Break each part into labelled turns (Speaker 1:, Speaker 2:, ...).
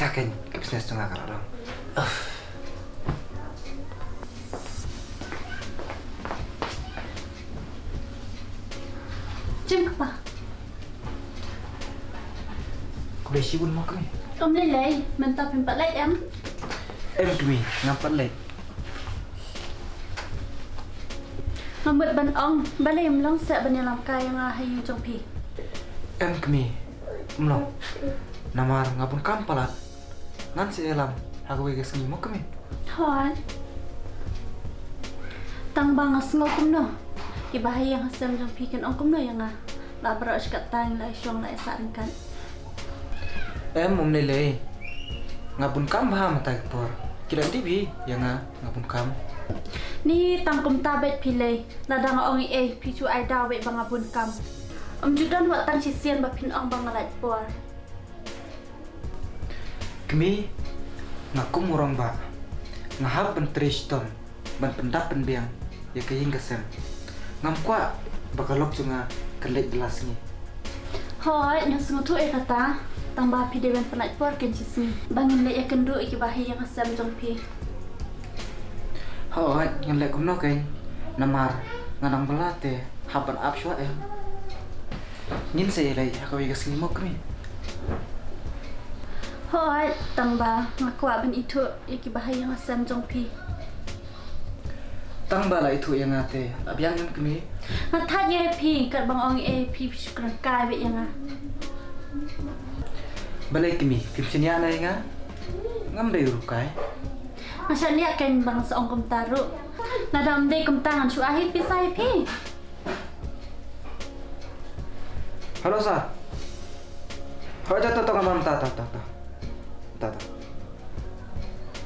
Speaker 1: Kaken ke bisnes tengah karang.
Speaker 2: Cim apa?
Speaker 1: Aku besi pun mau kami.
Speaker 2: Om lelai, mentah pempat lek em.
Speaker 1: Kami ngapat lek.
Speaker 2: Ngambut ban ong, balai melong set banyalam kaya ngahayu jong pi.
Speaker 1: Kami melong. Namar ngapun kampalat. Ngan si elam, aku bagi seni mau kami.
Speaker 2: Hoi. Tang bang asngok kum no. Ibahaya yang hasam jong pi kan ong kum no yang ah. La beros kat tang la syong la saring kan.
Speaker 1: Nilai ngapun kam baham tak por. Kira TV yang ngapun kam.
Speaker 2: Ni tang kum tabet pilai. Ladang ong picu ai dawe bang abun kam. Judan wat tang sisian bapin ong bang alat por.
Speaker 1: Kami ngaku murang ba ngahap pentriston ban pendak penbiang ya kaying kesem ngam kwa bakalok cunga kelek gelas ni
Speaker 2: Hoi nasung tu kata tang pi dewan penat por ken sismi bangin le kendu iki bahi yang asam jong pi
Speaker 1: Hoi ngelek kumno kain namar nganang belate hapan apswa ngin saya lai aku wigas limo kami
Speaker 2: Hoi tang ngaku ban itu iki bahi yang asam jong pi
Speaker 1: tang bala itu yang ate abyang yang kami
Speaker 2: ngathat ye pi kat bang ong pi syukran kai be yang
Speaker 1: balai kami kimsinya na nga ngam dai rukai
Speaker 2: masa ni akan bang seong kum taru nadam dei kum tangan chu ahi pi sai pi
Speaker 1: halo sa Hoi jatuh tong ngam ta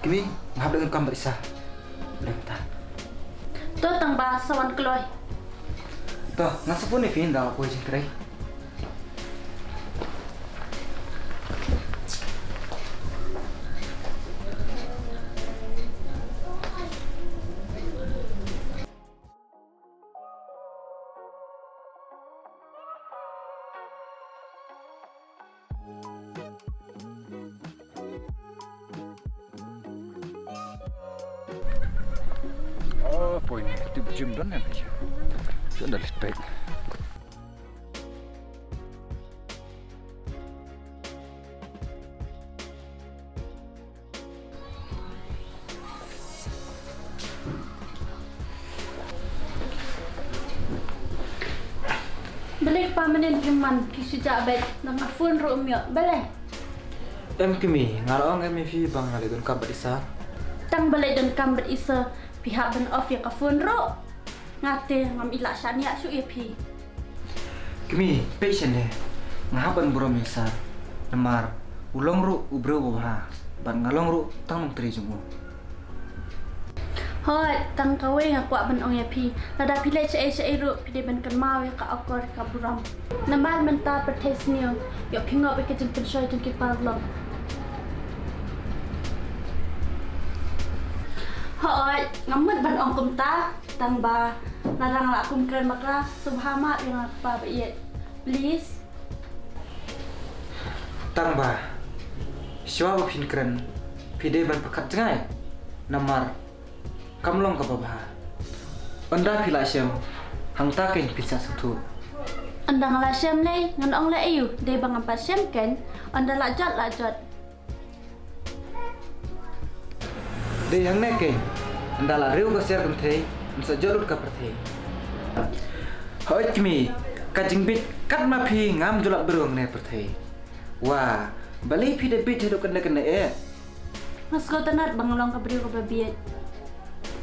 Speaker 1: kami ngahap dengan kam berisa lempta
Speaker 2: to tang sawan kloy
Speaker 1: to ngasapun ni fin dah aku jingkrai poin itu jam dan apa ya? Sudah listrik.
Speaker 2: balik pamanen piman pi sejak bet nang afun ro myo balik
Speaker 1: Kami ngarong fi bang ngalidun kabar isa.
Speaker 2: tang balik dan kambat isa pihak ben off ya kafun ro ngate ngam ila syania su pi
Speaker 1: Kami patient ne ngahaban bro misa namar ulong ru ubro bah ban ngalong ru tang tri jumu
Speaker 2: hoi tang kawe ngak kwa ben ong ya pi lada pile che ru pi de ben kan mau ya ka akor ka buram namar menta pertes niyo yo pingo be ke jin shoy jin ki parlom hoi ngamut ban ong kum ta tang ba narang la kum kren makra subhama yang pa ba ye please
Speaker 1: tang ba siwa ba pin kren pide ban pakat jangai namar kamlong ka baba anda pila syam hangta ken pisa sutu
Speaker 2: anda ngala syam nei ngan ong la ayu de bang apa syam ken anda la jot
Speaker 1: de yang ne ke anda la riu ka ser kan thei msa jorut ka perthei hoi kimi kajing bit kat ma phi ngam julak berung ne perthei wa bali phi de bit hedo kan ne
Speaker 2: mas ko tanat bangalong ka brio ka babiet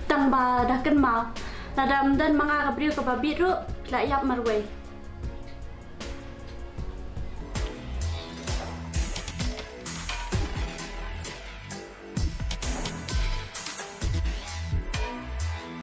Speaker 2: tang ba dah ken mau nadam dan manga ka brio ka babit ru la yap marway